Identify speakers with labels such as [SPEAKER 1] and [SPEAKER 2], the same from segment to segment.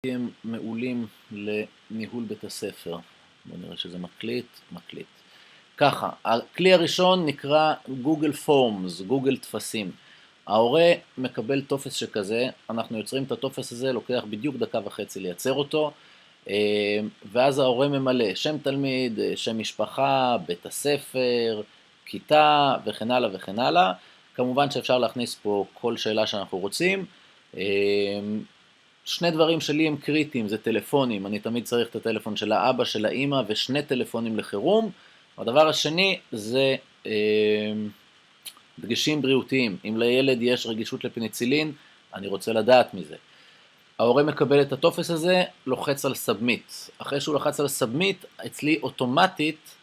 [SPEAKER 1] הם מעולים לניהול בית הספר. בואו נראה שזה מקליט. ככה, הכלי הראשון נקרא גוגל פורמס, גוגל טפסים. ההורה מקבל טופס שכזה, אנחנו יוצרים את הטופס הזה, לוקח בדיוק 1.5 דקות לייצר אותו, ואז ההורה ממלא שם תלמיד, שם משפחה, בית הספר, כיתה וכן הלאה וכן הלאה. כמובן שאפשר להכניס פה כל שאלה שאנחנו רוצים. שני דברים שלי הם קריטיים, זה טלפונים, אני תמיד צריך את הטלפון של האבא, של האמא ושני טלפונים לחירום. הדבר השני זה דגשים בריאותיים, אם לילד יש רגישות לפניצילין, אני רוצה לדעת מזה. ההורה מקבל את הטופס הזה, לוחץ על סאבמיט. אחרי שהוא לוחץ על סאבמיט, אצלי אוטומטית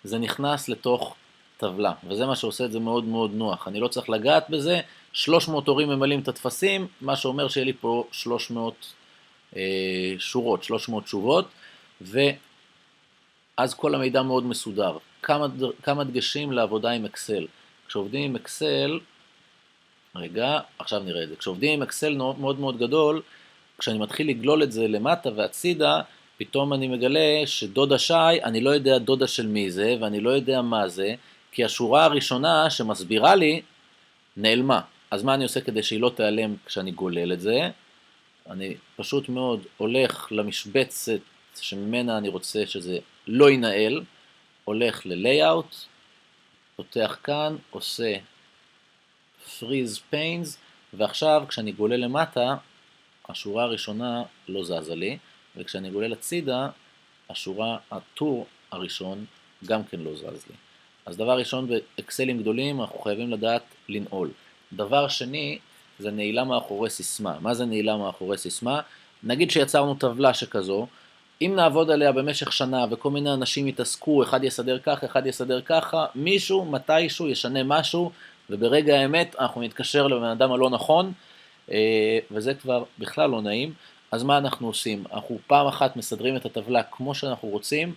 [SPEAKER 1] זה נכנס לתוך טבלה, וזה מה שעושה את זה מאוד מאוד נוח. אני לא צריך לגעת בזה, 300 הורים ממלאים את הטפסים, מה שאומר שיהיה לי פה 300 שורות, 300 תשובות, ואז כל המידע מאוד מסודר. כמה דגשים לעבודה עם אקסל. כשעובדים עם אקסל, עכשיו נראה את זה. כשעובדים עם אקסל מאוד מאוד גדול, כשאני מתחיל לגלול את זה למטה והצידה, פתאום אני מגלה שדודה שי, אני לא יודע דודה של מי זה, ואני לא יודע מה זה, כי השורה הראשונה שמסבירה לי, נעלמה. אז מה אני עושה כדי שהיא לא תיעלם כשאני גולל את זה? אני פשוט מאוד הולך למשבצת שממנה אני רוצה שזה לא ינהל, הולך ל-Layout, פותח כאן, עושה Freeze Panes, ועכשיו כשאני גולל למטה, השורה הראשונה לא זזה לי, וכשאני גולל הצידה, הטור הראשון גם כן לא זז לי. אז דבר ראשון, באקסלים גדולים אנחנו חייבים לדעת לנעול. דבר שני, זה נעילה מאחורי סיסמה. מה זה נעילה מאחורי סיסמה? נגיד שיצרנו טבלה שכזו, אם נעבוד עליה במשך שנה וכל מיני אנשים יתעסקו, אחד יסדר ככה, אחד יסדר ככה, מישהו, מתישהו, ישנה משהו, וברגע האמת אנחנו נתקשר לבן אדם הלא נכון, וזה כבר בכלל לא נעים. אז מה אנחנו עושים? אנחנו פעם אחת מסדרים את הטבלה כמו שאנחנו רוצים,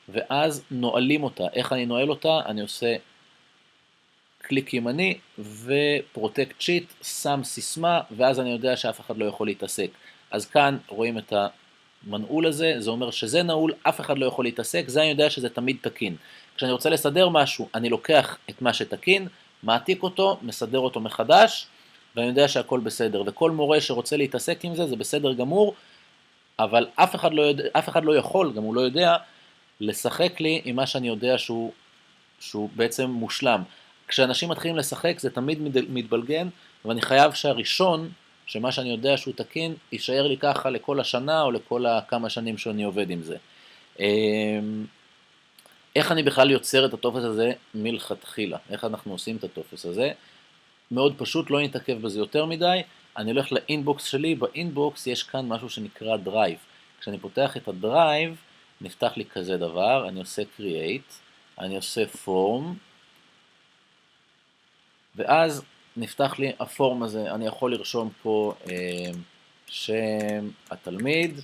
[SPEAKER 1] ואז נועלים אותה. איך אני נועל אותה? אני עושה קליק ימני ופרוטקט שיט, שם סיסמה, ואז אני יודע שאף אחד לא יכול להתעסק. אז כאן רואים את המנעול הזה, זה אומר שזה נעול, אף אחד לא יכול להתעסק, זה אני יודע שזה תמיד תקין. כשאני רוצה לסדר משהו, אני לוקח את מה שתקין, מעתיק אותו, מסדר אותו מחדש, ואני יודע שהכל בסדר. וכל מורה שרוצה להתעסק עם זה, זה בסדר גמור, אבל אף אחד לא יכול, גם הוא לא יודע, לשחק לי עם מה שאני יודע שהוא בעצם מושלם. כשאנשים מתחילים לשחק זה תמיד מתבלגן, ואני חייב שהראשון, שמה שאני יודע שהוא תקין, יישאר לי ככה לכל השנה או לכל כמה שנים שאני עובד עם זה. איך אני בכלל יוצר את הטופס הזה מלכתחילה? איך אנחנו עושים את הטופס הזה? מאוד פשוט, לא נתעכב בזה יותר מדי. אני הולך לאינבוקס שלי, באינבוקס יש כאן משהו שנקרא דרייב. כשאני פותח את הדרייב, נפתח לי כזה דבר, אני עושה create, אני עושה form, ואז נפתח לי הפורם הזה, אני יכול לרשום פה שם התלמיד,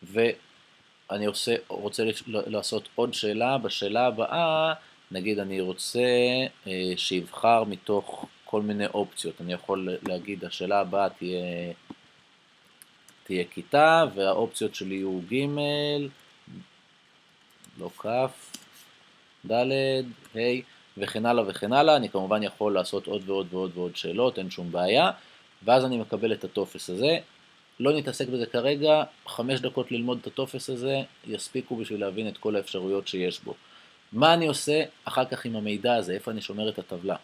[SPEAKER 1] ואני רוצה לעשות עוד שאלה, בשאלה הבאה, נגיד אני רוצה שיבחר מתוך כל מיני אופציות, אני יכול להגיד השאלה הבאה תהיה כיתה, והאופציות שלי יהיו ג', לא כף, ד', ה', וכן הלאה וכן הלאה. אני כמובן יכול לעשות עוד ועוד ועוד ועוד שאלות, אין שום בעיה, ואז אני מקבל את הטופס הזה. לא נתעסק בזה כרגע, 5 דקות ללמוד את הטופס הזה, יספיקו בשביל להבין את כל האפשרויות שיש בו. מה אני עושה אחר כך עם המידע הזה? איפה אני שומר את הטבלה?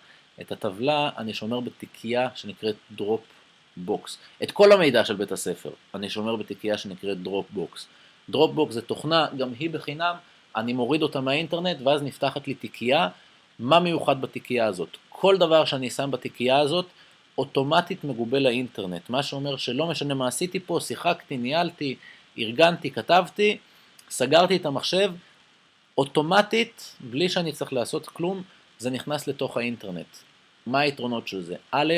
[SPEAKER 1] את הטבלה אני שומר בתיקייה שנקראת Dropbox. את כל המידע של בית הספר אני שומר בתיקייה שנקראת Dropbox. Dropbox זה תוכנה, גם היא בחינם, אני מוריד אותה מהאינטרנט, ואז נפתחת לי תיקייה. מה מיוחד בתיקייה הזאת? כל דבר שאני שם בתיקייה הזאת, אוטומטית מגובל לאינטרנט. מה שאומר שלא משנה מה עשיתי פה, שיחקתי, ניהלתי, ארגנתי, כתבתי, סגרתי את המחשב, אוטומטית, בלי שאני צריך לעשות כלום, זה נכנס לתוך האינטרנט. מה היתרונות של זה? א',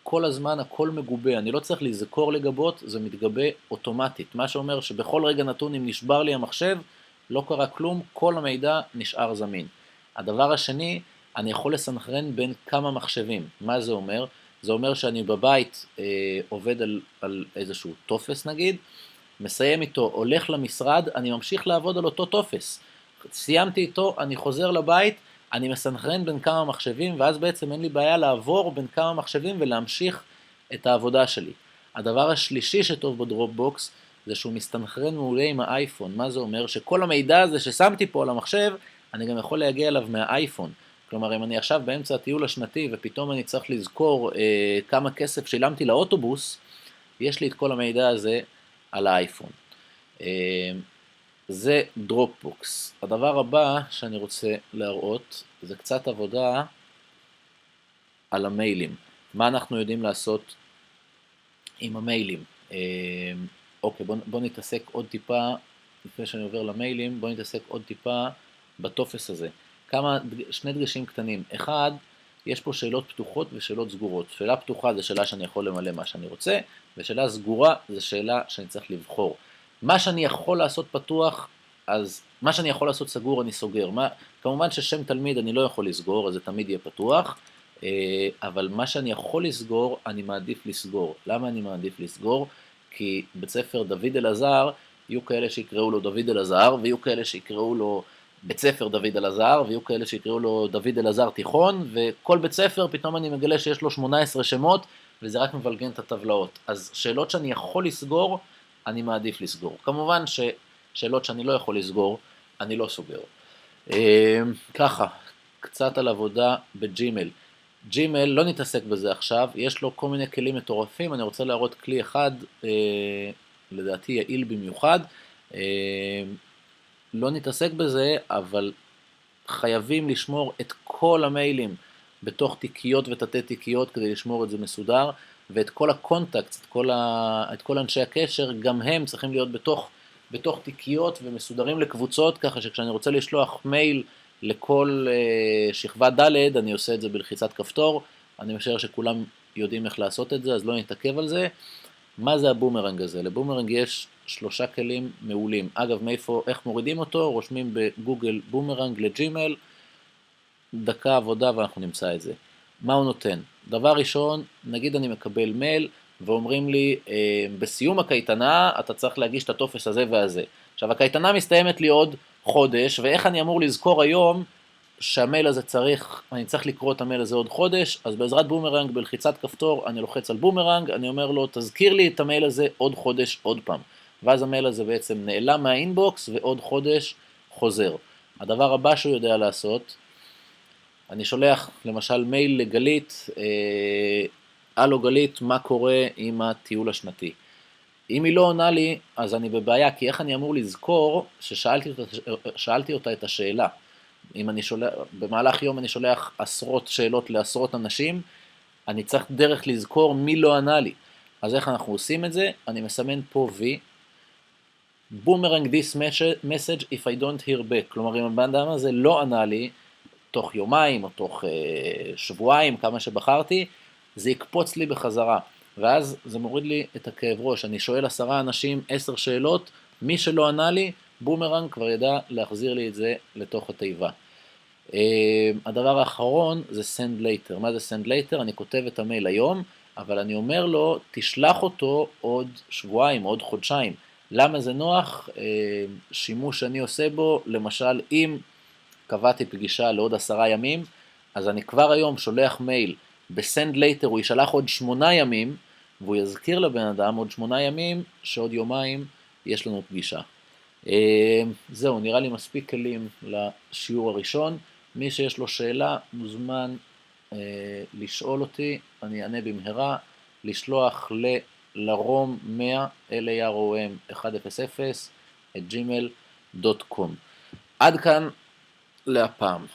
[SPEAKER 1] כל הזמן הכל מגובה, אני לא צריך לזכור לגבות, זה מתגבה אוטומטית. מה שאומר שבכל רגע נתון אם נשבר לי המחשב, לא קרה כלום, כל המידע נשאר זמין. הדבר השני, אני יכול לסנכרן בין כמה מחשבים. מה זה אומר? זה אומר שאני בבית עובד על איזשהו טופס נגיד, מסיים איתו, הולך למשרד, אני ממשיך לעבוד על אותו טופס. סיימתי איתו, אני חוזר לבית, אני מסנכרן בין כמה מחשבים, ואז בעצם אין לי בעיה לעבור בין כמה מחשבים ולהמשיך את העבודה שלי. הדבר השלישי שטוב בדרופבוקס, זה שהוא מסתנכרן מעולה עם האייפון. מה זה אומר? שכל המידע הזה ששמתי פה על המחשב, אני גם יכול להגיע אליו מהאייפון. כלומר, אם אני עכשיו באמצע הטיול השנתי, ופתאום אני צריך לזכור כמה כסף שילמתי לאוטובוס, יש לי את כל המידע הזה על האייפון. זה דרופבוקס. הדבר הבא שאני רוצה להראות, זה קצת עבודה על המיילים. מה אנחנו יודעים לעשות עם המיילים? אוקיי, בוא נתעסק עוד טיפה, לפני שאני עובר למיילים, בוא נתעסק עוד טיפה בטופס הזה. שני דגשים קטנים. אחד, יש פה שאלות פתוחות ושאלות סגורות. שאלה פתוחה זה שאלה שאני יכול למלא מה שאני רוצה, ושאלה סגורה זה שאלה שאני צריך לבחור. מה שאני יכול לעשות פתוח, אז מה שאני יכול לעשות סגור אני סוגר. כמובן ששם תלמיד אני לא יכול לסגור, אז זה תמיד יהיה פתוח, אבל מה שאני יכול לסגור, אני מעדיף לסגור. למה אני מעדיף לסגור? כי בית ספר דוד אלעזר, יהיו כאלה שיקראו לו דוד אלעזר, ויהיו כאלה שיקראו לו בית ספר דוד אלעזר, ויהיו כאלה שיקראו לו דוד אלעזר תיכון, וכל בית ספר פתאום אני מגלה שיש לו 18 שמות, וזה רק מבלגן את הטבלאות. אז שאלות שאני יכול לסגור, אני מעדיף לסגור. כמובן ששאלות שאני לא יכול לסגור, אני לא סוגר. ככה, קצת על עבודה בג'ימל. ג'ימל, לא נתעסק בזה עכשיו, יש לו כל מיני כלים מטורפים, אני רוצה להראות כלי אחד, לדעתי יעיל במיוחד, לא נתעסק בזה, אבל חייבים לשמור את כל המיילים בתוך תיקיות ותתי תיקיות כדי לשמור את זה מסודר, ואת כל הקונטקט, את כל אנשי הקשר, גם הם צריכים להיות בתוך תיקיות ומסודרים לקבוצות, ככה שכשאני רוצה לשלוח מייל לכל שכבה ד' אני עושה את זה בלחיצת כפתור, אני משער שכולם יודעים איך לעשות את זה, אז לא נתעכב על זה. מה זה הבומרנג הזה? לבומרנג יש 3 כלים מעולים. אגב, איך מורידים אותו? רושמים בגוגל בומרנג לג'ימל, דקה עבודה ואנחנו נמצא את זה. מה הוא נותן? דבר ראשון, נגיד אני מקבל מייל ואומרים לי, בסיום הקייטנה אתה צריך להגיש את הטופס הזה והזה. עכשיו, הקייטנה מסתיימת לי עוד חודש, ואיך אני אמור לזכור היום שהמייל הזה אני צריך לקרוא את המייל הזה עוד חודש, אז בעזרת בומרנג בלחיצת כפתור אני לוחץ על בומרנג, אני אומר לו תזכיר לי את המייל הזה עוד חודש עוד פעם, ואז המייל הזה בעצם נעלם מהאינבוקס ועוד חודש חוזר. הדבר הבא שהוא יודע לעשות, אני שולח למשל מייל לגלית, הלו גלית, מה קורה עם הטיול השנתי? אם היא לא עונה לי, אז אני בבעיה, כי איך אני אמור לזכור ששאלתי אותה את השאלה? אם במהלך יום אני שולח עשרות שאלות לעשרות אנשים, אני צריך דרך לזכור מי לא ענה לי. אז איך אנחנו עושים את זה? אני מסמן פה V, boomerang this message if I don't hear back. כלומר, אם הבן אדם הזה לא ענה לי, תוך יומיים או תוך שבועיים, כמה שבחרתי, זה יקפוץ לי בחזרה. ואז זה מוריד לי את הכאב ראש. אני שואל 10 אנשים 10 שאלות, מי שלא ענה לי, בומרנג כבר ידע להחזיר לי את זה לתוך התיבה. הדבר האחרון זה send later. מה זה send later? אני כותב את המייל היום, אבל אני אומר לו, תשלח אותו עוד שבועיים, עוד חודשיים. למה זה נוח? שימוש שאני עושה בו, למשל, אם קבעתי פגישה לעוד 10 ימים, אז אני כבר היום שולח מייל, בסנד לייטר הוא ישלח עוד 8 ימים, והוא יזכיר לבן אדם עוד 8 ימים, שעוד יומיים יש לנו פגישה. זהו, נראה לי מספיק כלים לשיעור הראשון. מי שיש לו שאלה מוזמן לשאול אותי, אני אענה במהרה, לשלוח לרום 100, LAROM 100 @gmail.com. עד כאן להפעם.